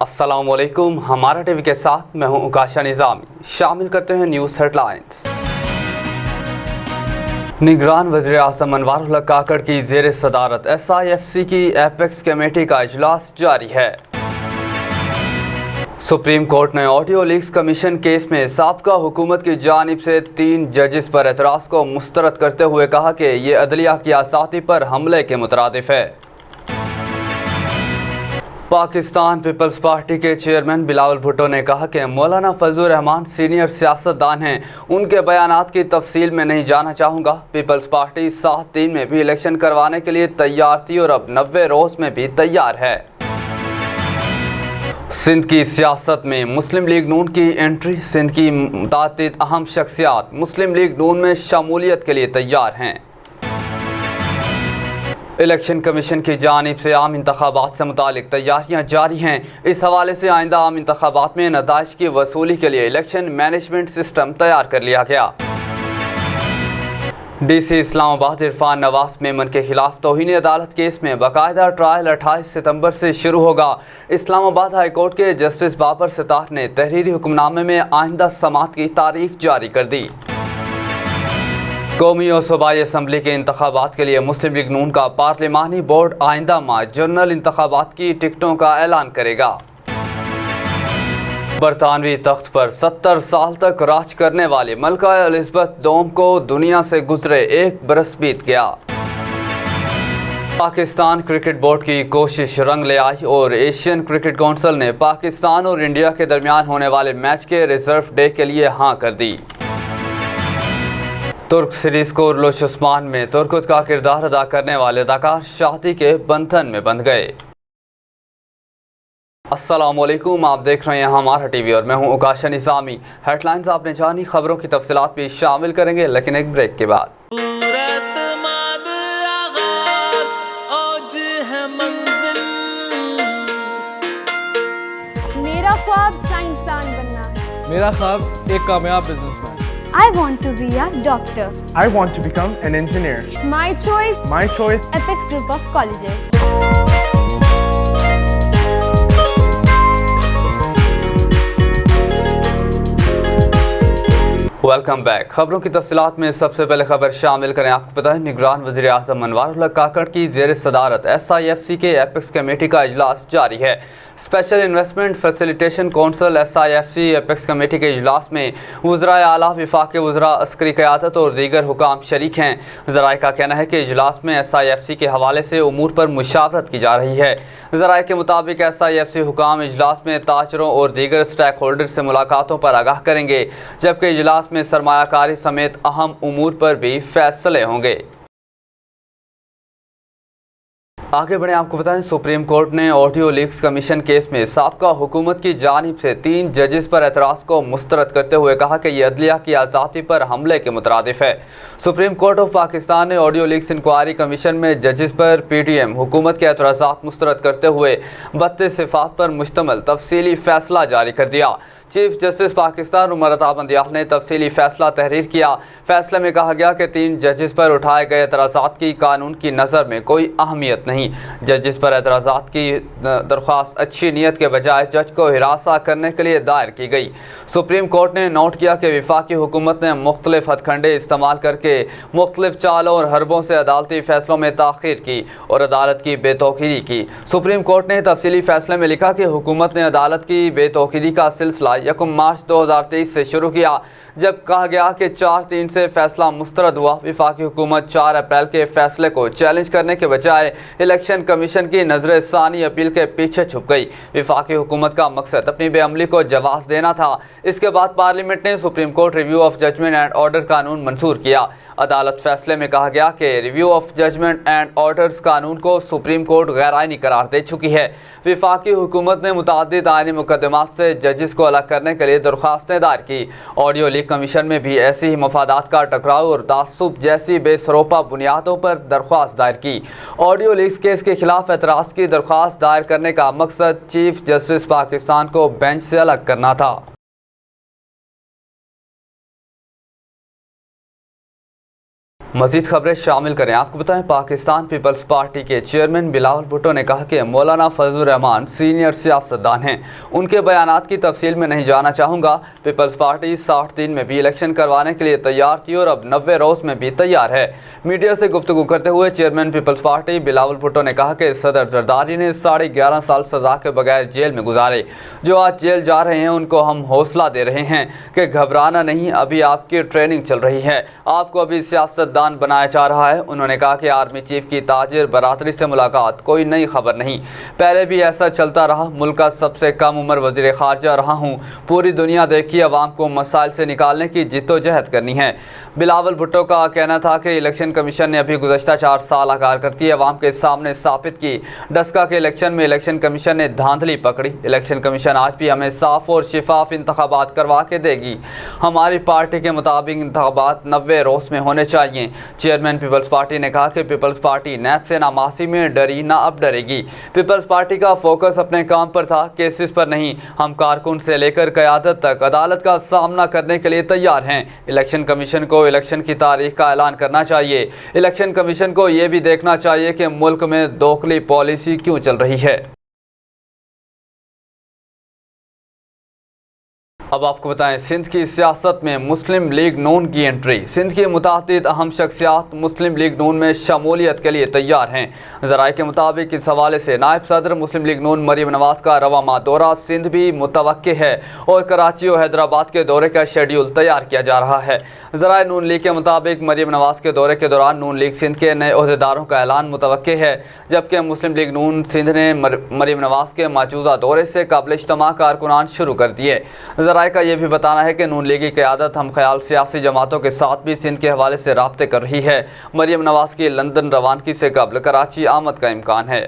अस्सलाम वालेकुम। हमारा टीवी के साथ मैं हूं उकाशा निज़ामी। शामिल करते हैं न्यूज़ हेडलाइंस। निगरान वज़ीर आज़म अनवारुल हक काकड़ की ज़ेर सदारत SIFC की एपेक्स कमेटी का इजलास जारी है। सुप्रीम कोर्ट ने ऑडियो लीक्स कमीशन केस में साबका हुकूमत की जानिब से 3 जजेस पर एतराज़ को मुस्तरद करते हुए कहा कि ये अदलिया की आज़ादी पर हमले के मुतरादिफ है। पाकिस्तान पीपल्स पार्टी के चेयरमैन बिलावल भुट्टो ने कहा कि मौलाना फजलुर रहमान सीनियर सियासतदान हैं, उनके बयानात की तफसील में नहीं जाना चाहूँगा। पीपल्स पार्टी 7 दिन में भी इलेक्शन करवाने के लिए तैयार थी और अब 90 रोज़ में भी तैयार है। सिंध की सियासत में मुस्लिम लीग नून की एंट्री। सिंध की मुतअद्दिद अहम शख्सियात मुस्लिम लीग नून में शमूलियत के लिए तैयार हैं। इलेक्शन कमीशन की जानिब से आम इंतखाबात से मुतालिक तैयारियां जारी हैं। इस हवाले से आइंदा आम इंतखाबात में नताइज की वसूली के लिए इलेक्शन मैनेजमेंट सिस्टम तैयार कर लिया गया। DC इस्लामाबाद इरफान नवाज मेमन के खिलाफ तौहीन अदालत केस में बाकायदा ट्रायल 28 सितंबर से शुरू होगा। इस्लामाबाद हाई कोर्ट के जस्टिस बाबर सितार ने तहरीरी हुक्मनामे में आइंदा समाअत की तारीख जारी कर दी। कौमी और सूबाई असम्बली के इंतखाबात के लिए मुस्लिम लीग नून का पार्लिमानी बोर्ड आइंदा माह जनरल इंतखाबात की टिकटों का ऐलान करेगा। बरतानवी तख्त पर 70 साल तक राज करने वाली मलका एलिज़ाबेथ दोम को दुनिया से गुजरे 1 बरस बीत गया। पाकिस्तान क्रिकेट बोर्ड की कोशिश रंग ले आई और एशियन क्रिकेट काउंसिल ने पाकिस्तान और इंडिया के दरमियान होने वाले मैच के रिजर्व डे के लिए हाँ कर दी। तुर्क सीरीज को रुलुश उस्मान में तुर्कुत का किरदार अदा करने वाले अदाकार शादी के बंधन में बंध गए। अस्सलाम वालेकुम, आप देख रहे हैं हमारा टीवी और मैं हूं उकाशा निज़ामी। हेडलाइंस आपने जानी, खबरों की तफसीलात भी शामिल करेंगे लेकिन एक ब्रेक के बाद। मेरा ख्वाब साइंसदान बनना है। मेरा ख्वाब एक कामयाब businessman. I want to be a doctor. I want to become an engineer. My choice, My choice, Apex Group of Colleges. Welcome back. खबरों की तफसीलात में सबसे पहले खबर शामिल करें। आपको पता है निगरान वज़ीर आज़म अनवारुल हक काकड़ की ज़ेर सदारत SIFC के एपेक्स कमेटी का इजलास जारी है। Special investment facilitation council SIFC apex committee के इजलास में वज़राए आला, वफाकी वज़रा, अस्करी क़यादत और दीगर हुकाम शरीक हैं। ज़राए का कहना है कि इजलास में SIFC के हवाले से उमूर पर मुशावरत की जा रही है। ज़राए के मुताबिक SIFC हुकाम इजलास में ताजरों और दीगर स्टेक होल्डर से मुलाकातों पर आगाह करेंगे, जबकि इजलास में सरमायाकारी समेत अहम उमूर पर भी फैसले होंगे। आगे बढ़े, आपको बताएं सुप्रीम कोर्ट ने ऑडियो लीक्स कमीशन केस में साबका हुकूमत की जानिब से 3 जजेस पर एतराज़ को मुस्तरद करते हुए कहा कि यह अदलिया की आज़ादी पर हमले के मुतरादिफ है। सुप्रीम कोर्ट ऑफ पाकिस्तान ने ऑडियो लीक्स इंक्वायरी कमीशन में जजेस पर PTM हुकूमत के एतराज़ात मुस्तरद करते हुए 32 सिफात पर मुश्तमल तफसीली फ़ैसला जारी कर दिया। चीफ जस्टिस पाकिस्तान उमर अता बंदियाल ने तफसीली फ़ैसला तहरीर किया। फ़ैसले में कहा गया कि 3 जजेस पर उठाए गए एतराज़ात की कानून की नज़र में कोई अहमियत नहीं। जजेस पर एतराज़ात की दरख्वास्त अच्छी नीयत के बजाय जज को हिरासा करने के लिए दायर की गई। सुप्रीम कोर्ट ने नोट किया कि वफाकी हुकूमत ने मुख्तलिफ हथकंडे इस्तेमाल करके मुख्तलिफ चालों और हरबों से अदालती फ़ैसलों में ताख़ीर की और अदालत की बेतौकीरी की। सुप्रीम कोर्ट ने तफसीली फ़ैसले में लिखा कि हुकूमत ने अदालत की बेतौकीरी का सिलसिला 1 मार्च 2023 से शुरू किया, जब कहा गया कि 4/3 से फैसला मुस्तरद हुआ। वफाकी हुकूमत 4 अप्रैल के फैसले को चैलेंज करने के बजाय इलेक्शन कमीशन की नजर सानी अपील के पीछे छुप गई। वफाकी हुकूमत का मकसद अपनी बेअमली को जवाब देना था। इसके बाद पार्लियामेंट ने supreme court review of judgment and order कानून मंजूर किया। अदालत फैसले में कहा गया कि review of judgment and orders कानून को सुप्रीम कोर्ट गैर आइनी करार दे चुकी है। वफाकी हुकूमत ने मुतअद्दिद आइनी मुकदमात से जजेस को अलग करने के लिए दरख्वास्तें दायर की। ऑडियो लीक कमीशन में भी ऐसी ही मफादात का टकराव और तासुब जैसी बेसरोपा बुनियादों पर दरख्वास्त दायर की। ऑडियो लीक्स केस के खिलाफ एतराज़ की दरख्वास्त दायर करने का मकसद चीफ जस्टिस पाकिस्तान को बेंच से अलग करना था। मजीद खबरें शामिल करें। आपको बताएं, पाकिस्तान पीपल्स पार्टी के चेयरमैन बिलावल भुट्टो ने कहा कि मौलाना फजलुर रहमान सीनियर सियासतदान हैं। उनके बयानात की तफसील में नहीं जाना चाहूँगा। पीपल्स पार्टी 60 दिन में भी इलेक्शन करवाने के लिए तैयार थी और अब 90 रोज़ में भी तैयार है। मीडिया से गुफ्तगू करते हुए chairman peoples party Bilawal Bhutto ने कहा कि सदर जरदारी ने 11.5 साल सजा के बगैर जेल में गुजारे। जो आज जेल जा रहे हैं उनको हम हौसला दे रहे हैं कि घबराना नहीं, अभी आपकी ट्रेनिंग चल रही है, आपको अभी सियासतदान बनाया जा रहा है। उन्होंने कहा कि आर्मी चीफ की ताजिर बरादरी से मुलाकात कोई नई खबर नहीं, पहले भी ऐसा चलता रहा। मुल्क का सबसे कम उम्र वजीर खारजा रहा हूँ। पूरी दुनिया देखी, अवाम को मसाइल से निकालने की जिद्दोजहद करनी है। बिलावल भुट्टो का कहना था कि इलेक्शन कमीशन ने अभी गुज़श्ता 4 साल कारकर्दगी अवाम के सामने साबित की। डस्का के इलेक्शन में इलेक्शन कमीशन ने धांधली पकड़ी। इलेक्शन कमीशन आज भी हमें साफ और शिफाफ इंतखाबात करवा के देगी। हमारी पार्टी के मुताबिक इंतखाबात 90 रोज़ में होने चाहिए। चेयरमैन पीपल्स पार्टी ने कहा कि पीपल्स पार्टी नैब से नामासी में डरी ना अब डरेगी। पीपल्स पार्टी का फोकस अपने काम पर था, केसेस पर नहीं। हम कारकुन से लेकर क़यादत तक अदालत का सामना करने के लिए तैयार हैं। इलेक्शन कमीशन को इलेक्शन की तारीख का ऐलान करना चाहिए। इलेक्शन कमीशन को ये भी देखना चाहिए कि मुल्क में दोखली पॉलिसी क्यों चल रही है। अब आपको बताएं, सिंध की सियासत में मुस्लिम लीग नून की एंट्री। सिंध की मुतादिद अहम शख्सियात मुस्लिम लीग नून में शमूलियत के लिए तैयार हैं। ज़राए के मुताबिक इस हवाले से नायब सदर मुस्लिम लीग नून मरीम नवाज का रवा माह दौरा सिंध भी मुतवक्के है और कराची और हैदराबाद के दौरे का शेड्यूल तैयार किया जा रहा है। ज़राए नून लीग के मुताबिक मरीम नवाज के दौरे के दौरान नून लीग सिंध के नए अहदेदारों का ऐलान मुतवक्के है, जबकि मुस्लिम लीग नून सिंध ने मरीम नवाज के मौजूदा दौरे से काबिल इज्तिमा कारकुनान शुरू कर दिए। का यह भी बताना है कि नून लीगी क़यादत हम ख्याल सियासी जमातों के साथ भी सिंध के हवाले से राब्ते कर रही है। मरीम नवाज की लंदन रवानगी से कबल कराची आमद का इम्कान है।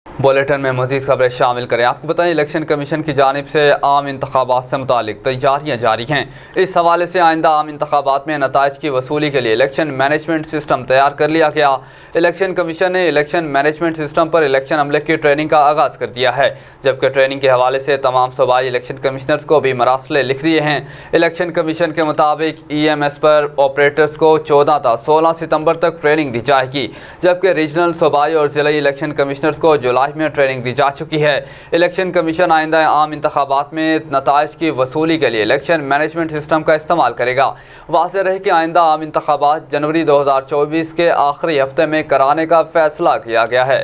बुलेटिन में मज़ीद खबरें शामिल करें। आपको बताएं, इलेक्शन कमीशन की जानिब से आम इंतखाबात से मुतालिक तैयारियां जारी हैं। इस हवाले से आइंदा आम इंतखाबात में नताइज की वसूली के लिए इलेक्शन मैनेजमेंट सिस्टम तैयार कर लिया गया। इलेक्शन कमीशन ने इलेक्शन मैनेजमेंट सिस्टम पर इलेक्शन अमले की ट्रेनिंग का आगाज़ कर दिया है, जबकि ट्रेनिंग के हवाले से तमाम सूबाई इलेक्शन कमिश्नर्स को भी मरासले लिख दिए हैं। इलेक्शन कमीशन के मुताबिक EMS पर ऑपरेटर्स को 14 था 16 सितम्बर तक ट्रेनिंग दी जाएगी, जबकि रीजनल सूबाई और ज़िला इलेक्शन कमिश्नर्स को जुलाई में ट्रेनिंग दी जा चुकी है। इलेक्शन कमीशन आइंदा आम इंतखाबात में नताइज की वसूली के लिए इलेक्शन मैनेजमेंट सिस्टम का इस्तेमाल करेगा। वाज़ेह रहे कि आइंदा आम इंतखाबात जनवरी 2024 के आखिरी हफ्ते में कराने का फैसला किया गया है।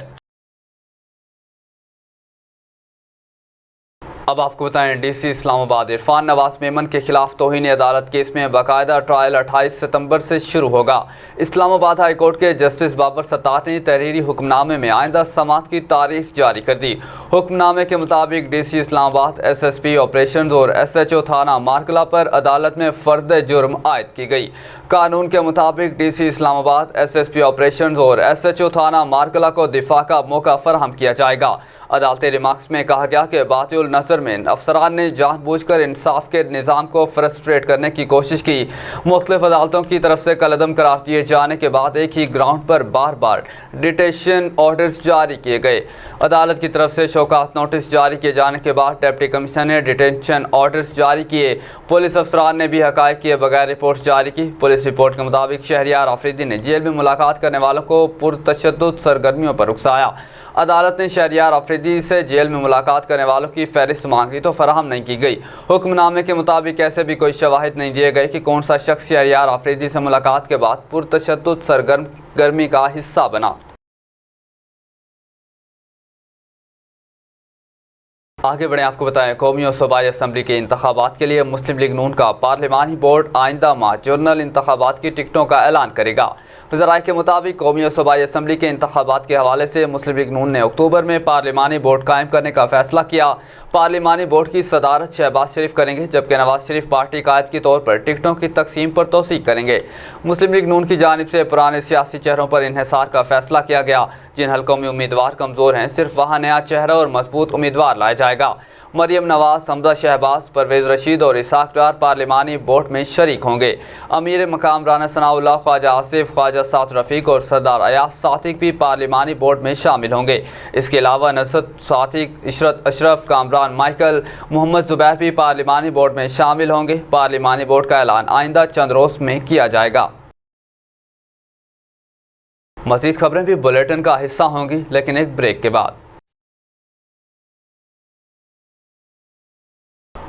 अब आपको बताएं, DC इस्लामाबाद इरफान नवाज मेमन के खिलाफ तौहीन अदालत केस में बाकायदा ट्रायल 28 सितंबर से शुरू होगा। इस्लामाबाद हाई कोर्ट के जस्टिस बाबर सत्तार ने तहरीरी हुक्मनामे में आइंदा समाअत की तारीख जारी कर दी। हुक्मनामे के मुताबिक DC इस्लामाबाद SSP ऑपरेशंस और SHO थाना मारकला पर अदालत में फर्द जुर्म आयद की गई। कानून के मुताबिक DC इस्लामाबाद SSP ऑपरेशंस और SHO थाना मारकला को दिफा का मौका फराहम किया जाएगा। अदालती रिमार्क्स में कहा गया कि बातिल नज़र में अफसरान ने जानबूझकर इंसाफ के निज़ाम को फ्रस्ट्रेट करने की कोशिश की। मुख्तलिफ अदालतों की तरफ से कलअदम करार दिए जाने के बाद एक ही ग्राउंड पर बार बार डिटेंशन ऑर्डर्स जारी किए गए। अदालत की तरफ से शोकास नोटिस जारी किए जाने के बाद डिप्टी कमिश्नर ने डिटेंशन ऑर्डर्स जारी किए। पुलिस अफसरान ने भी हक़ाइक़ किए बगैर रिपोर्ट जारी की। पुलिस रिपोर्ट के मुताबिक शहरियार आफरीदी ने जेल में मुलाकात करने वालों को पुरतशद्दुद सरगर्मियों पर उकसाया। अदालत ने शहरियार आफरीदी से जेल में मुलाकात करने वालों की फहरिस्त मांगी तो फराहम नहीं की गई। हुक्मनामे के मुताबिक ऐसे भी कोई शवाहिद नहीं दिए गए कि कौन सा शख्स शहरियार आफरीदी से मुलाकात के बाद पुरतशद्दुद सरगर्मी का हिस्सा बना। आगे बढ़े, आपको बताएं, कौमी और सूबाई असम्बली के इंतखाबात के लिए मुस्लिम लीग नून का पार्लिमानी बोर्ड आइंदा माह जनरल इंतखाबात की टिकटों का ऐलान करेगा। ज़राए के मुताबिक कौमी और सूबाई असम्बली के इंतखाबात के हवाले से मुस्लिम लीग नून ने अक्टूबर में पार्लिमानी बोर्ड कायम करने का फैसला किया। पार्लिमानी बोर्ड की सदारत शहबाज शरीफ करेंगे, जबकि नवाज शरीफ पार्टी कायद के तौर पर टिकटों की तकसीम पर तौसीक करेंगे। मुस्लिम लीग नून की जानिब से पुराने सियासी चेहरों पर इन्हिसार का फैसला किया गया। जिन हल्कों में उम्मीदवार कमज़ोर हैं, सिर्फ वहाँ नया चेहरा और मजबूत उम्मीदवार लाया जाएगा। जाएगा। मरियम नवाज, हमजा शहबाज, परवेज़ रशीद और इसाक डार पार्लिमानी बोर्ड में शरीक होंगे। अमीर मकाम राना सनाउल्लाह, ख्वाजा आसिफ, ख्वाजा साद रफ़ीक और सरदार अयाज सातिक भी पार्लिमानी बोर्ड में शामिल होंगे। इसके अलावा नसरत सातिक, इशरत अशरफ, कामरान माइकल, मोहम्मद ज़ुबैर भी पार्लिमानी बोर्ड में शामिल होंगे। पार्लिमानी बोर्ड का ऐलान आइंदा चंद रोज़ में किया जाएगा। मज़ीद खबरें भी बुलेटिन का हिस्सा होंगी, लेकिन एक ब्रेक के बाद।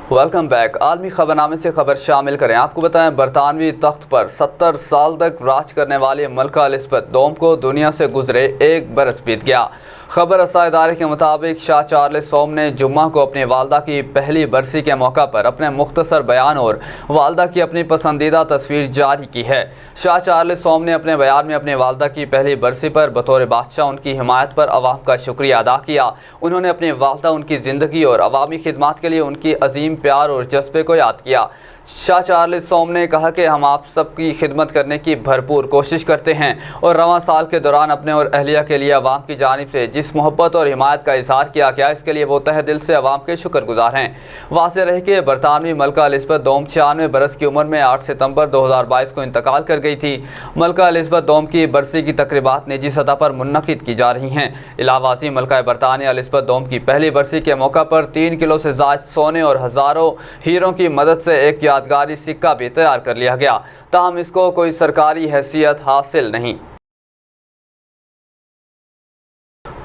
Welcome back. आलमी खबरनामे से खबर शामिल करें। आपको बताएं, बरतानवी तख्त पर 70 साल तक राज करने वाली मलका एलिज़ाबेथ दोम को दुनिया से गुजरे 1 बरस बीत गया। खबर रसा इदारे के मुताबिक शाह चार्ल्स सोम ने जुम्मा को अपनी वालदा की पहली बरसी के मौका पर अपने मुख्तसर बयान और वालदा की अपनी पसंदीदा तस्वीर जारी की है। शाह चार्ल्स सोम ने अपने बयान में अपनी वालदा की पहली बरसी पर बतौर बादशाह उनकी हिमायत पर अवाम का शुक्रिया अदा किया। उन्होंने अपनी वालदा, उनकी ज़िंदगी और अवामी खिदमत के लिए उनकी अजीम प्यार और जज्बे को याद किया। शाह चार्ल्स सोम ने कहा कि हम आप सबकी खिदमत करने की भरपूर कोशिश करते हैं और रवां साल के दौरान अपने और अहलिया के लिए अवाम की जानिब से जिस मोहब्बत और हिमायत का इजहार किया गया, इसके लिए वो तहे दिल से अवाम के शुक्रगुजार हैं। वाज़ेह रहे कि बरतानवी मलका एलिज़ाबेथ दोम 96 बरस की उम्र में 8 सितंबर 2022 को इंतकाल कर गई थी। मलका एलिज़ाबेथ दोम की बरसी की तकरीबात निजी सतह पर मुनक़िद की जा रही हैं। इलाहाबादी मलका बरतानिया एलिज़ाबेथ दोम की पहली बरसी के मौका पर 3 किलो से ज़ायद सोने और हज़ारों हीरों की मदद से एक यादगारी सिक्का भी तैयार कर लिया गया, ताहम इसको कोई सरकारी हैसियत हासिल नहीं।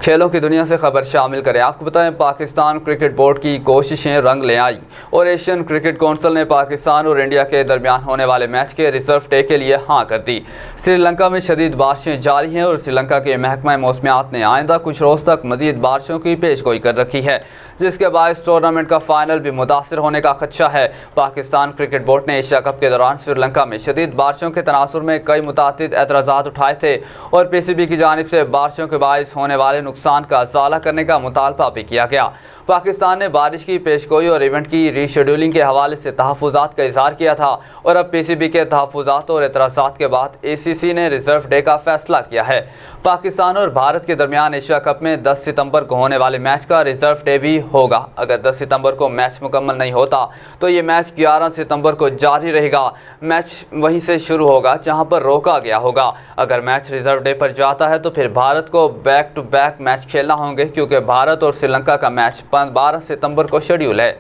खेलों की दुनिया से खबर शामिल करें। आपको बताएं, पाकिस्तान क्रिकेट बोर्ड की कोशिशें रंग ले आई और एशियन क्रिकेट काउंसिल ने पाकिस्तान और इंडिया के दरमियान होने वाले मैच के रिजर्व डे के लिए हाँ कर दी। श्रीलंका में शदीद बारिशें जारी हैं और श्रीलंका के महकमा मौसमियात ने आइंदा कुछ रोज़ तक मज़ीद बारिशों की पेशगोई कर रखी है, जिसके बायस टूर्नामेंट का फाइनल भी मुतासिर होने का खदशा है। पाकिस्तान क्रिकेट बोर्ड ने एशिया कप के दौरान श्रीलंका में शदीद बारिशों के तनासुर में कई मुतअद्दिद एतराज़ात उठाए थे और PCB की जानिब से बारिशों के बायस होने वाले नुकसान का इज़ाला करने का मुतालबा भी किया गया। पाकिस्तान ने बारिश की पेशगोई और इवेंट की रीशेड्यूलिंग के हवाले से तहफ़्फ़ुज़ात का इज़हार किया था और अब PCB के तहफ़्फ़ुज़ात और एतराज़ात के बाद ACC ने रिजर्व डे का फैसला किया है। पाकिस्तान और भारत के दरमियान एशिया कप में 10 सितंबर को होने वाले मैच का रिजर्व डे भी होगा। अगर 10 सितंबर को मैच मुकम्मल नहीं होता तो ये मैच 11 सितंबर को जारी रहेगा। मैच वहीं से शुरू होगा जहां पर रोका गया होगा। अगर मैच रिजर्व डे पर जाता है तो फिर भारत को बैक टू बैक मैच खेलना होंगे, क्योंकि भारत और श्रीलंका का मैच 12 सितंबर को शेड्यूल है।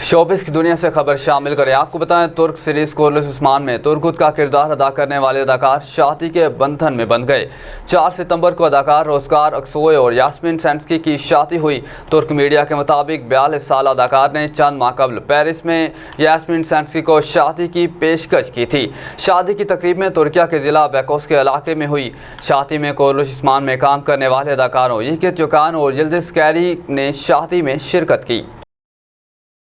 शोबिस की दुनिया से खबर शामिल करें। आपको बताएं, तुर्क सीरीज कोरलुस उस्मान में तुर्गुत का किरदार अदा करने वाले अदाकार शादी के बंधन में बंध गए। 4 सितंबर को अदाकार रोजगार अक्सोए और यास्मीन सेंस्की की शादी हुई। तुर्क मीडिया के मुताबिक 42 साल अदाकार ने चंद माह कबल पेरिस में यास्मीन सेंस्की को शादी की पेशकश की थी। शादी की तकरीब में तुर्किया के ज़िला बेकोस के इलाके में हुई। शादी में कोरलुस उस्मान में काम करने वाले अदाकारों यिल्दिज़ चोकान और यिल्दिज़ कैरी ने शादी में शिरकत की।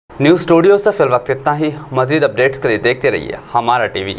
न्यूज़ स्टूडियो से फिल वक्त इतना ही। मज़ीद अपडेट्स के लिए देखते रहिए हमारा TV।